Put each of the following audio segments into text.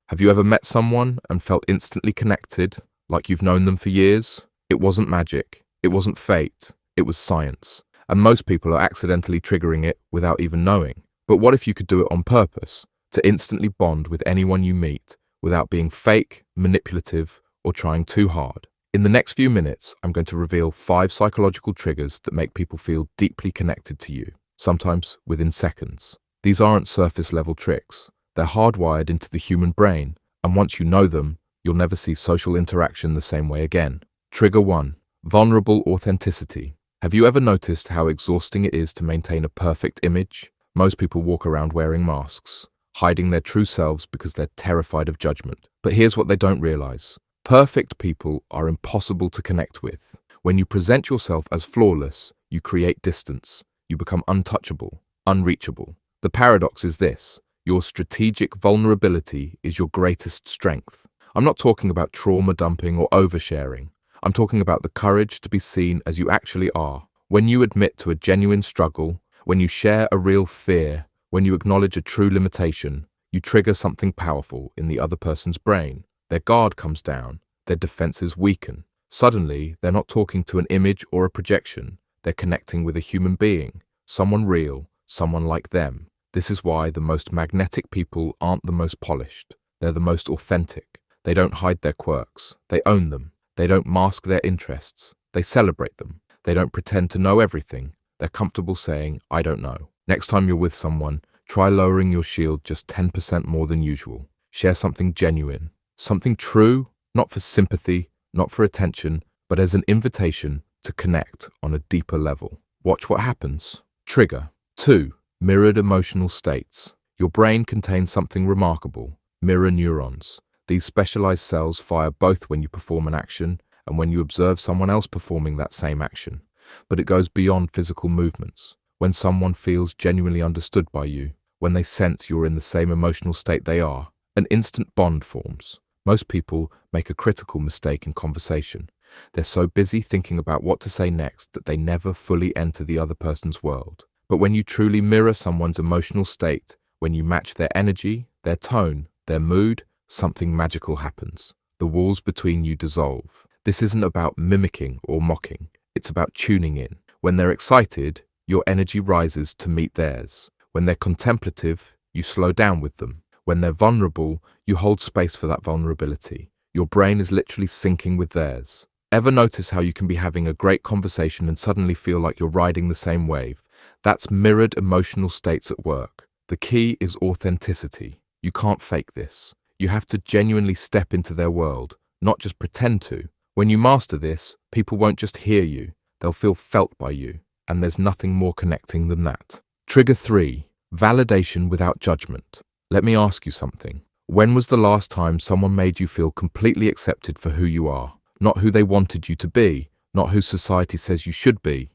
Have you ever met someone and felt instantly connected, like you've known them for years? It wasn't magic. It wasn't fate. It was science. And most people are accidentally triggering it without even knowing. But what if you could do it on purpose, to instantly bond with anyone you meet without being fake, manipulative, or trying too hard? In the next few minutes, I'm going to reveal 5 psychological triggers that make people feel deeply connected to you, sometimes within seconds. These aren't surface-level tricks. They're hardwired into the human brain, and once you know them, you'll never see social interaction the same way again. Trigger 1. Vulnerable authenticity. Have you ever noticed how exhausting it is to maintain a perfect image? Most people walk around wearing masks, hiding their true selves because they're terrified of judgment. But here's what they don't realize. Perfect people are impossible to connect with. When you present yourself as flawless, you create distance. You become untouchable, unreachable. The paradox is this. Your strategic vulnerability is your greatest strength. I'm not talking about trauma dumping or oversharing. I'm talking about the courage to be seen as you actually are. When you admit to a genuine struggle, when you share a real fear, when you acknowledge a true limitation, you trigger something powerful in the other person's brain. Their guard comes down, their defenses weaken. Suddenly, they're not talking to an image or a projection. They're connecting with a human being, someone real, someone like them. This is why the most magnetic people aren't the most polished. They're the most authentic. They don't hide their quirks. They own them. They don't mask their interests. They celebrate them. They don't pretend to know everything. They're comfortable saying, I don't know. Next time you're with someone, try lowering your shield just 10% more than usual. Share something genuine, something true, not for sympathy, not for attention, but as an invitation to connect on a deeper level. Watch what happens. Trigger 2. Mirrored emotional states. Your brain contains something remarkable, mirror neurons. These specialized cells fire both when you perform an action and when you observe someone else performing that same action. But it goes beyond physical movements. When someone feels genuinely understood by you, when they sense you're in the same emotional state they are, an instant bond forms. Most people make a critical mistake in conversation. They're so busy thinking about what to say next that they never fully enter the other person's world. But when you truly mirror someone's emotional state, when you match their energy, their tone, their mood, something magical happens. The walls between you dissolve. This isn't about mimicking or mocking. It's about tuning in. When they're excited, your energy rises to meet theirs. When they're contemplative, you slow down with them. When they're vulnerable, you hold space for that vulnerability. Your brain is literally syncing with theirs. Ever notice how you can be having a great conversation and suddenly feel like you're riding the same wave? That's mirrored emotional states at work. The key is authenticity. You can't fake this. You have to genuinely step into their world, not just pretend to. When you master this, people won't just hear you, they'll feel felt by you. And there's nothing more connecting than that. Trigger 3. Validation without judgment. Let me ask you something. When was the last time someone made you feel completely accepted for who you are? Not who they wanted you to be, not who society says you should be,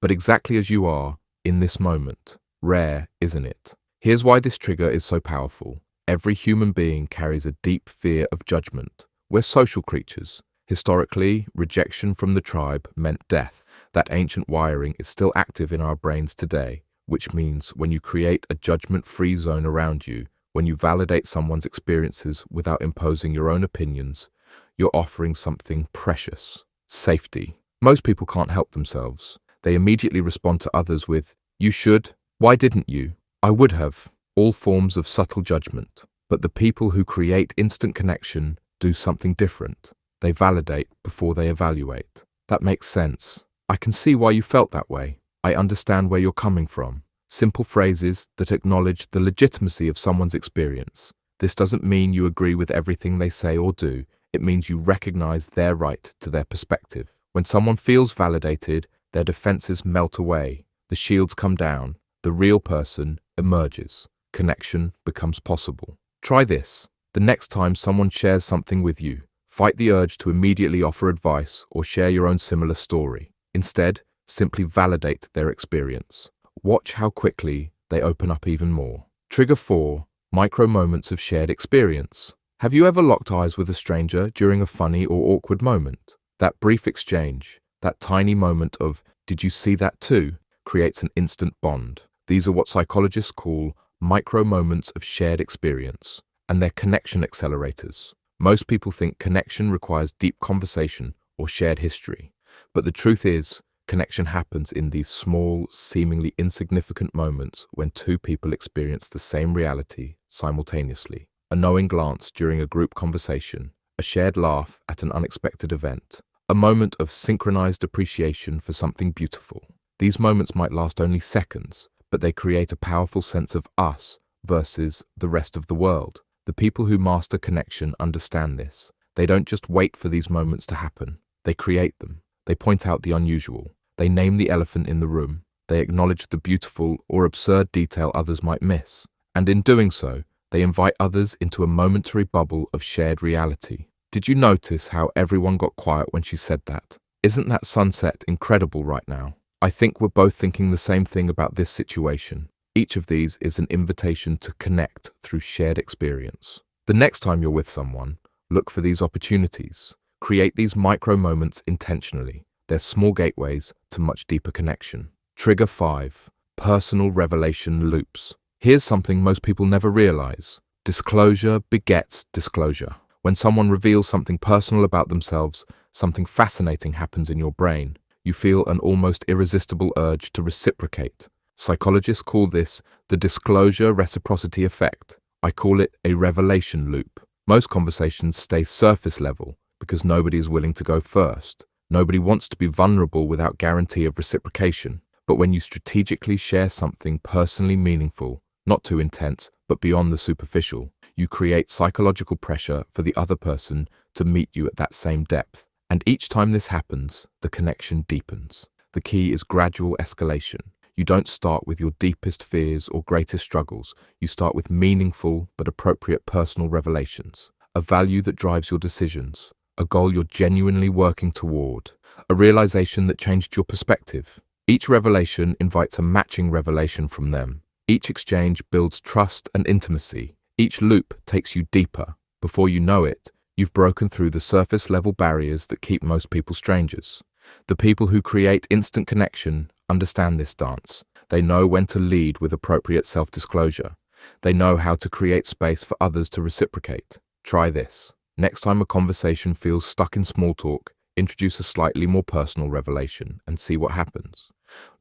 but exactly as you are in this moment. Rare, isn't it? Here's why this trigger is so powerful. Every human being carries a deep fear of judgment. We're social creatures. Historically, rejection from the tribe meant death. That ancient wiring is still active in our brains today, which means when you create a judgment-free zone around you, when you validate someone's experiences without imposing your own opinions, you're offering something precious: safety. Most people can't help themselves. They immediately respond to others with, you should, why didn't you, I would have, all forms of subtle judgment. But the people who create instant connection do something different. They validate before they evaluate. That makes sense. I can see why you felt that way. I understand where you're coming from. Simple phrases that acknowledge the legitimacy of someone's experience. This doesn't mean you agree with everything they say or do. It means you recognize their right to their perspective. When someone feels validated, their defenses melt away. The shields come down. The real person emerges. Connection becomes possible. Try this. The next time someone shares something with you, fight the urge to immediately offer advice or share your own similar story. Instead, simply validate their experience. Watch how quickly they open up even more. Trigger 4. Micro moments of shared experience. Have you ever locked eyes with a stranger during a funny or awkward moment? That brief exchange, that tiny moment of, did you see that too, creates an instant bond. These are what psychologists call micro moments of shared experience. and they're connection accelerators. Most people think connection requires deep conversation or shared history, but the truth is, connection happens in these small, seemingly insignificant moments when two people experience the same reality simultaneously. A knowing glance during a group conversation, a shared laugh at an unexpected event, a moment of synchronized appreciation for something beautiful. These moments might last only seconds, but they create a powerful sense of us versus the rest of the world. The people who master connection understand this. They don't just wait for these moments to happen. They create them. They point out the unusual. They name the elephant in the room. They acknowledge the beautiful or absurd detail others might miss. And in doing so, they invite others into a momentary bubble of shared reality. Did you notice how everyone got quiet when she said that? Isn't that sunset incredible right now? I think we're both thinking the same thing about this situation. Each of these is an invitation to connect through shared experience. The next time you're with someone, look for these opportunities. Create these micro moments intentionally. They're small gateways to much deeper connection. Trigger 5. Personal revelation loops. Here's something most people never realize. Disclosure begets disclosure. When someone reveals something personal about themselves, something fascinating happens in your brain. You feel an almost irresistible urge to reciprocate. Psychologists call this the disclosure reciprocity effect. I call it a revelation loop. Most conversations stay surface level because nobody is willing to go first. Nobody wants to be vulnerable without guarantee of reciprocation. But when you strategically share something personally meaningful, not too intense, but beyond the superficial, you create psychological pressure for the other person to meet you at that same depth. And each time this happens, the connection deepens. The key is gradual escalation. You don't start with your deepest fears or greatest struggles. You start with meaningful but appropriate personal revelations, a value that drives your decisions, a goal you're genuinely working toward, a realization that changed your perspective. Each revelation invites a matching revelation from them. Each exchange builds trust and intimacy. Each loop takes you deeper. Before you know it, you've broken through the surface-level barriers that keep most people strangers. The people who create instant connection understand this dance. They know when to lead with appropriate self-disclosure. They know how to create space for others to reciprocate. Try this. Next time a conversation feels stuck in small talk, introduce a slightly more personal revelation and see what happens.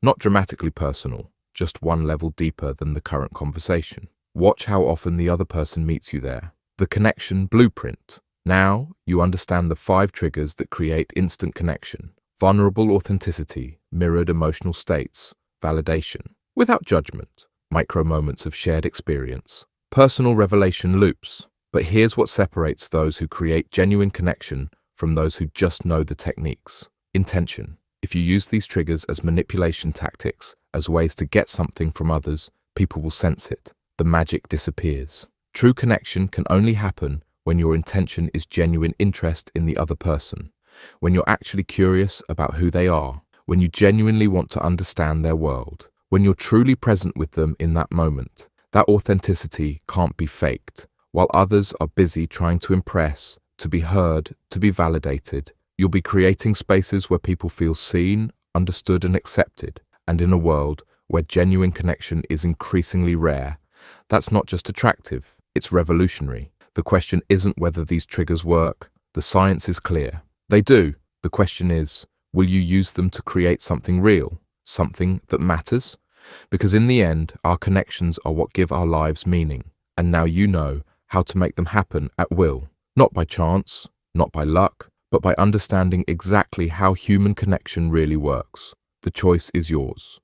Not dramatically personal, just one level deeper than the current conversation. Watch how often the other person meets you there. The connection blueprint. Now you understand the 5 triggers that create instant connection. Vulnerable authenticity, mirrored emotional states, validation, without judgment, micro moments of shared experience, personal revelation loops. But here's what separates those who create genuine connection from those who just know the techniques. Intention. If you use these triggers as manipulation tactics, as ways to get something from others, people will sense it. The magic disappears. True connection can only happen when your intention is genuine interest in the other person, when you're actually curious about who they are, when you genuinely want to understand their world, when you're truly present with them in that moment. That authenticity can't be faked. While others are busy trying to impress, to be heard, to be validated, you'll be creating spaces where people feel seen, understood, and accepted. And in a world where genuine connection is increasingly rare, that's not just attractive, it's revolutionary. The question isn't whether these triggers work. The science is clear. They do. The question is, will you use them to create something real, something that matters? Because in the end, our connections are what give our lives meaning. And now you know how to make them happen at will. Not by chance, not by luck, but by understanding exactly how human connection really works. The choice is yours.